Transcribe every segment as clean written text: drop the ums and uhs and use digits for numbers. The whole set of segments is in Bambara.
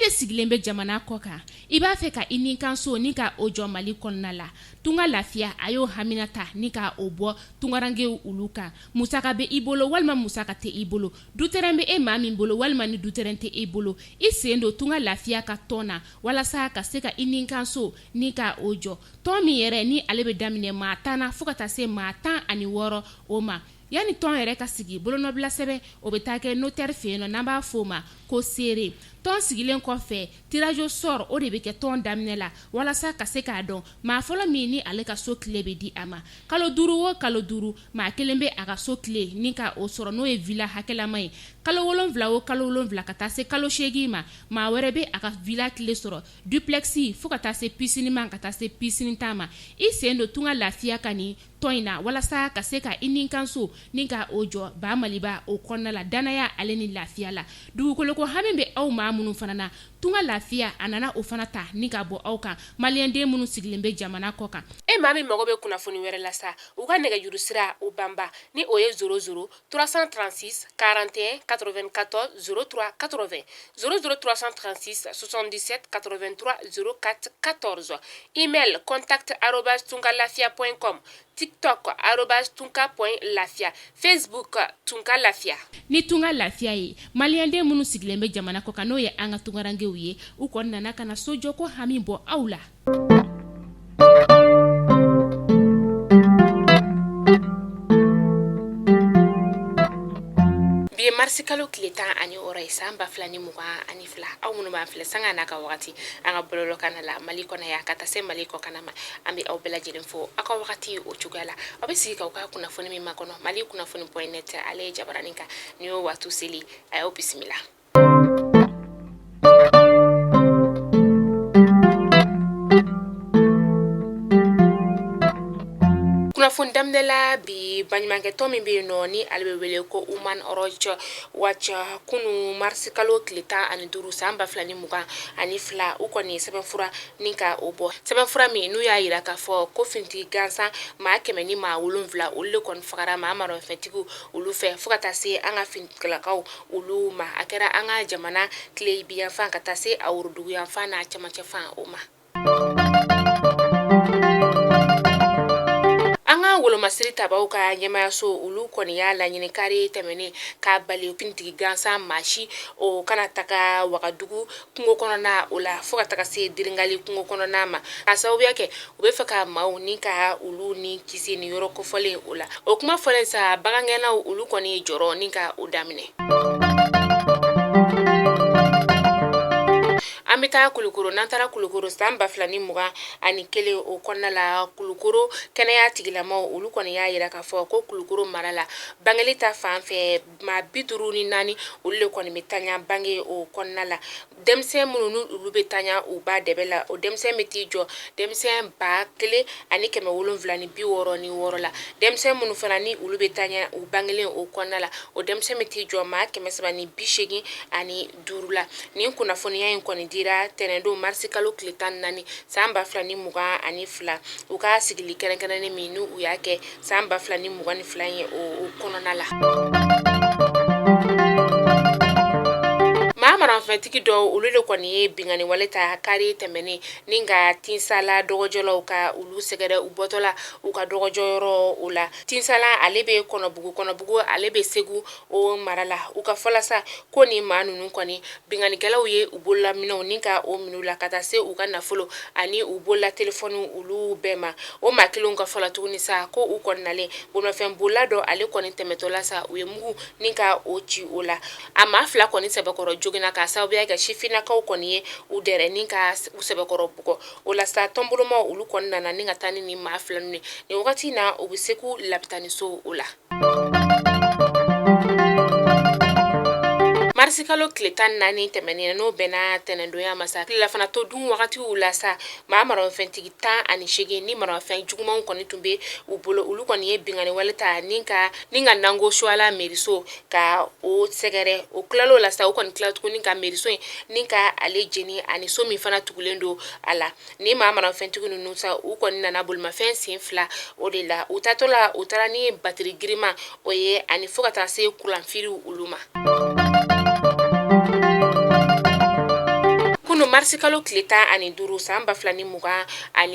de sigilen bɛ jamana kɔ kan I b'a fɛ ka I nin kanso ni ka o jɔ Mali kɔnɔna la tunga lafiya a y'o haminata ni ka o bɔ tungarangew olu kan musaka bɛ I bolo walima musaka tɛ I bolo dutɛrɛn bɛ e maa min bolo walima ni dutɛrɛn tɛ I bolo I sen don tunga lafiya ka tɔn na walasa ka se ka I nin kanso ni ka o jɔ tɔn min yɛrɛ ni ale bɛ daminɛ maa 10 na fo ka taa se maa 16 o ma yani tɔn yɛrɛ ka sigi bolonɔbila sɛbɛ o bɛ taa kɛ notaire fɛ yen n'an b'a fɔ ma ko seere tɔn sigilen kɔfɛ tirage au sort o de bɛ kɛ tɔn daminɛ la walasa ka se k'a dɔn maa fɔlɔ min ni ale ka so tile bɛ di a ma kalo 5 o kalo 5 maa kelen bɛ a ka so tile ni ka o sɔrɔ n'o ye villa hakɛlama ye kalo 7 o kalo 7 ka taa se kalo 8 ma maa wɛrɛ bɛ a ka villa tile sɔrɔ duplex fo ka taa se piscine ma ka taa se piscine ta ma I sen don tunga lafiya ka ni tɔn in na walasa ka se ka I nin kanso ni ka o jɔ ba maliba o kɔnɔna la danaya ale ni lafiya la dugukolo ko hami bɛ aw maa minnu fana na tunga lafiya a nana o fana ta ni ka bɔ aw kan maliyɛnden minnu sigilen bɛ jamana kɔ kan e maa min mago bɛ kunnafoni wɛrɛ la sa u ka nɛgɛjuru sira o banba ni o ye 00 336 41 94 03 80 00 336 77 83 04 14 email contact@tungalafia.com TikTok @tunka.lafia Facebook tunka lafia ni tunga lafiya ye maliyɛnden minnu sigilen bɛ jamana kɔ kan n'o ye an ka tungarangew ye u kɔni nana kana sojɔ ko hami bɔ aw la bi marsi kalo tile 10 ani ora san 2022 aw minnu b'an filɛ sanga n'a ka wagati an ka bololo kana la Mali kɔnɔ ya ka taa se Mali kɔ kana ma an bɛ aw bɛɛ lajɛlen fo aw ka wagati o cogoya la aw bɛ sigi ka ka kunnafoni min ma kɔnɔ Mali kunnafoni.net ale jabaranin kan ni y'o waatu seli a y'o bisimila kunnafoni damdela bi baɲumankɛ tɔn min bɛ yen nɔ ni ale bɛ wele ko Human Rights Watch kunu marsi kalo tile 15 san 2022 u kɔni sɛbɛnfura ni ka o bɔ sɛbɛnfura min n'u y'a yira k'a fɔ ko finitigi gansan maa 100 ni maa 7 olu de kɔni fagara maa marɔfɛntigiw olu fɛ fo ka taa se an ka finitigilakaw olu ma a kɛra an ka jamana tile biyanfan ka taa se a woroduguyanfan n'a cɛmancɛ fan o ma anga wolomasiri tabaw ka ɲɛmayaso olu kɔni y'a laɲini kari tɛmɛnen ka bali finitigi gansan maasi o kana taga Wagadugu kungo kɔnɔna o la fo ka taga se Diringali kungo kɔnɔna ma a sababuya kɛ u bɛ fɛ ka maaw ni ka olu ni kisi ni yɔrɔ kofɔlen o la o kuma fɔlen sa bagangɛnnaw olu kɔni jɔrɔ ni ka o daminɛ an bɛ taa Kulukoro n'an taara Kulukoro san 2021 o kɔnɔna la Kulukoro kɛnɛya tigilamaw olu kɔni y'a yira k'a fɔ ko Kulukoro mara la bangeli ta fan fɛ maa 54 olu de kɔni bɛ taɲa bange o kɔnɔna la denmisɛn minnu olu bɛ taɲa u ba dɛbɛ la o denmisɛn bɛ t'i jɔ denmisɛn 1766 la denmisɛn minnu fana ni olu bɛ taɲa u bangelen o kɔnɔna la o denmisɛn bɛ t'i jɔ maa 385 la nin kunnafoniya in kɔni dira tɛnɛndon marsi kalo tile 14 san 2022 u ka sigili kɛrɛnkɛrɛnnen min n'u y'a kɛ san 2022 ye o kɔnɔna la maranfɛntigi dɔw olu de kɔni ye bingani wale ta kari tɛmɛnen ni ka tinsala dɔgɔjɔlaw ka olu sɛgɛrɛ u bɔtɔla u ka dɔgɔjɔyɔrɔ o la tinsala ale bɛ kɔnɔbugu ale bɛ Segu o mara la u ka fɔla sa ko ni maa ninnu kɔni binganikɛlaw ye u bolola minɛw ni ka o minɛw la ka taa se u ka nafolo ani u bolola telefɔni olu bɛɛ ma o maa kelenw ka fɔla tuguni sa ko u kɔni nalen bolomafɛn bolila dɔ ale kɔni tɛmɛtɔla sa u ye mugu ni ka o ci o la a maa 2 kɔni sɛbɛkɔrɔ jogina ka sababuya kɛ sifinakaw kɔni ye u dɛrɛ ni ka u sɛbɛkɔrɔ bugɔ o la sa tɔnboloma olu kɔni nana ni ka taa ni maa 2 ni wagati na u bɛ se k'u lapitaniso o la marsi kalo tile 14 tɛmɛnen n'o bɛnna tɛnɛndonya ma sa tile fana to dun wagatiw la sa maa marɔfɛntigi 18 ni marɔfɛn jugumanw kɔni tun bɛ u bolo olu kɔni ye bingani wale ta ni ka nango suala meriso ka o sɛgɛrɛ o kilalo la sa o kɔni kila tuguni ka meriso ni ka ale jeni ani so min fana tugulen do a la ni maa marɔfɛntigi ninnu sa u kɔni nana bolimafɛn sen 2 o de la u tatɔla u taara ni bateri girima o ye ani fo ka taa se kuranfiriw olu ma marisi kalo tile 15 san 2022 an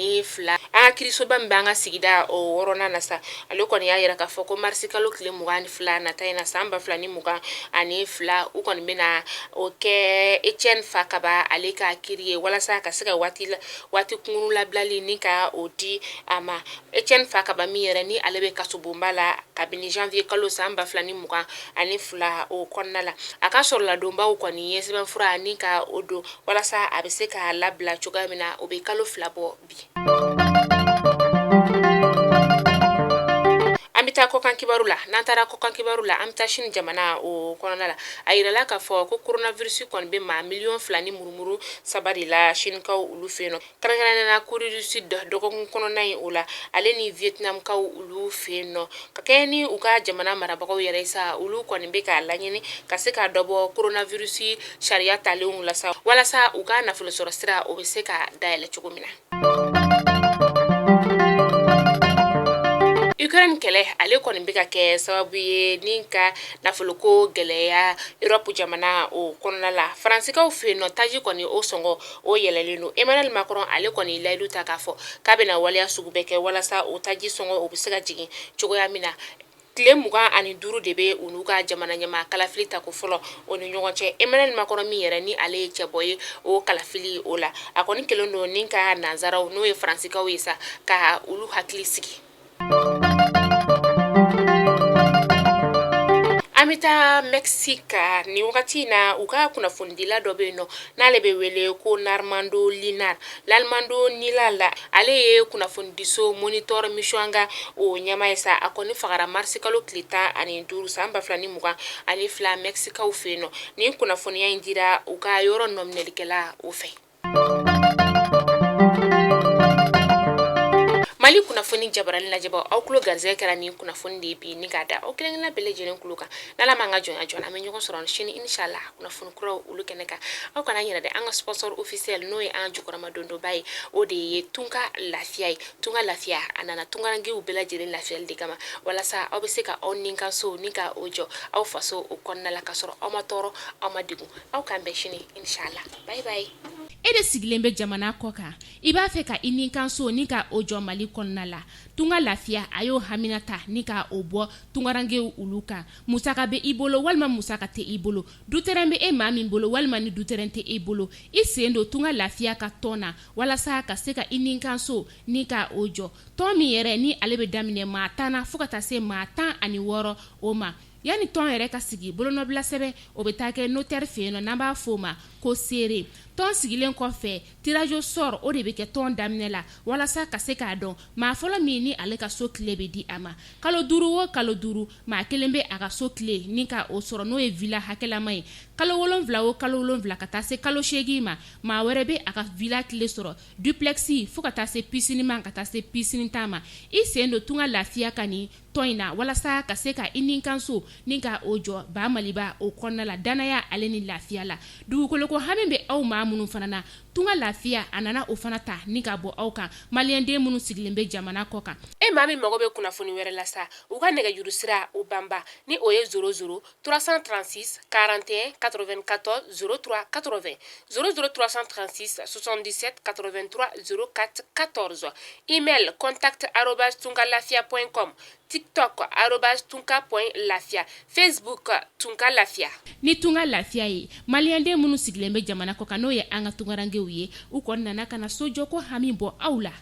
ka kirisoba min b'an ka sigida o wɔrɔnan na sa ale kɔni y'a yira k'a fɔ ko marisi kalo tile 22 nata in na san 2022 u kɔni bɛna o kɛ Etienne Fakaba ale ka kiri ye walasa ka se ka waati kunkurun labilali ni ka o di a ma. Etienne Fakaba min yɛrɛ ni ale bɛ kasobonba la kabini janvier kalo san 2022 o kɔnɔna la a ka sɔrɔ ladonbaw kɔni ye sɛbɛnfura ni ka o don walasa a bɛ se ka labila cogoya min na o bɛ kalo 2 bɔ bi. An bɛ taa kɔkan kibaru la n'an taara kɔkan kibaru la an bɛ taa Chine jamana o kɔnɔna la a yirala k'a fɔ ko coronavirus kɔni bɛ maa 2 ni murumuru 3 de la Chinekaw olu fɛ yen nɔ kɛrɛnkɛrɛnnenya Corée du Sud dɔgɔkun kɔnɔna in o la ale ni Vietnamkaw olu fɛ yen nɔ ka kɛ ni u ka jamana marabagaw yɛrɛ sa olu kɔni bɛ k'a laɲini ka se ka dɔ bɔ coronavirus sariya talenw la sa walasa u ka nafolo sɔrɔ sira o bɛ se ka dayɛlɛ cogo min na. Ukraine kɛlɛ ale kɔni bɛ ka kɛ sababu ye ni ka nafoloko gɛlɛya Europe jamana o kɔnɔna la Faransikaw fɛ yen nɔ taji kɔni o sɔngɔ o yɛlɛlen don Emmanuel Macron ale kɔni layidu ta k'a fɔ k'a bɛna waleya sugu bɛɛ kɛ walasa o taji sɔngɔ o bɛ se ka jigin cogoya min na. Tile 25 de bɛ u n'u ka jamana ɲɛmaa kalafili ta ko fɔlɔ o ni ɲɔgɔn cɛ Emmanuel Macron min yɛrɛ ni ale ye cɛbɔ ye o kalafili o la a kɔni kɛlen don ni ka nanzaraw n'o ye Faransikaw ye sa ka olu hakili sigi. An bɛ taa Mexique ni wagati in na u ka kunnafonidila dɔ bɛ yen nɔ n'ale bɛ wele ko Narmando Linar la ale ye kunnafonidiso monitor mission ka o ɲɛmaa ye sa a kɔni fagara marisi kalo tile 15 san 2022 Mexicaw fɛ yen nɔ ni kunnafoniya in dira u ka yɔrɔ nɔminɛlikɛla o fɛ. Mali kunnafoni jabarani lajɛbaw aw kulo garizɛgɛ kɛra ni kunnafoni de bi ni k'a da aw kelen-kelenna bɛɛ lajɛlen kulo kan n'Ala m'an ka jɔnya jɔn an bɛ ɲɔgɔn sɔrɔ sini inshallah kunnafoni kuraw olu kɛnɛ kan aw kana ɲinɛ dɛ an ka sponsor officiel n'o ye an jukɔrɔma dondoba ye o de ye Tunka Lafiya ye Tunka Lafiya a nana tunkarankew bɛɛ lajɛlen lafiyali de kama walasa aw bɛ se ka aw ninkanso ni ka o jɔ aw faso o kɔnɔna la ka sɔrɔ aw ma tɔɔrɔ aw ma degun aw k'an bɛn sini inshallah bye bye. E de sigilen bɛ jamana kɔ kan I b'a fɛ ka I ninkanso ni ka o jɔ Mali kɔnɔna la Tunka Lafiya a y'o haminata ni ka o bɔ tunkarankew olu kan musaka bɛ I bolo walima musaka tɛ I bolo dutɛrɛn bɛ e maa min bolo walima ni dutɛrɛn tɛ I bolo I sen don Tunka Lafiya ka tɔn na walasa ka se ka I ninkanso ni ka o jɔ tɔn min yɛrɛ ni ale bɛ daminɛ maa 10 na fo ka taa se maa 16 o ma yani tɔn yɛrɛ ka sigi bolonɔbila sɛbɛn o bɛ taa kɛ notaire fɛ yen nɔ n'an b'a fɔ o ma ko seere tɔn sigilen kɔfɛ tirage au sort o de bɛ kɛ tɔn daminɛ la walasa ka se k'a dɔn maa fɔlɔ min ni ale ka so tile bɛ di a ma kalo 5 o kalo 5 maa kelen bɛ a ka so tile ni ka o sɔrɔ n'o ye villa hakɛlama ye kalo 7 o kalo 7 ka taa se kalo 8 ma maa wɛrɛ bɛ a ka villa tile sɔrɔ duplex fo ka taa se piscine ma ka taa se piscine ta ma I sen don Tunka Lafiya ka ni tɔn in na walasa ka se ka I ninkanso ni ka o jɔ ba Maliba o kɔnɔna la danaya ale ni lafiya la dugukoloko hami bɛ aw maa minnu fana na Tunka Lafiya a nana o fana ta ni ka bɔ aw kan maliyɛnden minnu sigilen bɛ jamana kɔ kan e maa min mago bɛ kunnafoni wɛrɛ la sa u ka nɛgɛjuru sira o banba ni o ye 00 336 41 94 03 80 00 336 77 83 04 14 email contact@tunkalafia.com TikTok @tunka.lafia Facebook Tunka Lafiya ni Tunka Lafiya ye maliyɛnden minnu sigilen bɛ jamana kɔ kan n'o ye an ka tunkarankew ye u kɔni nana ka na sojɔ ko hami bɔ aw la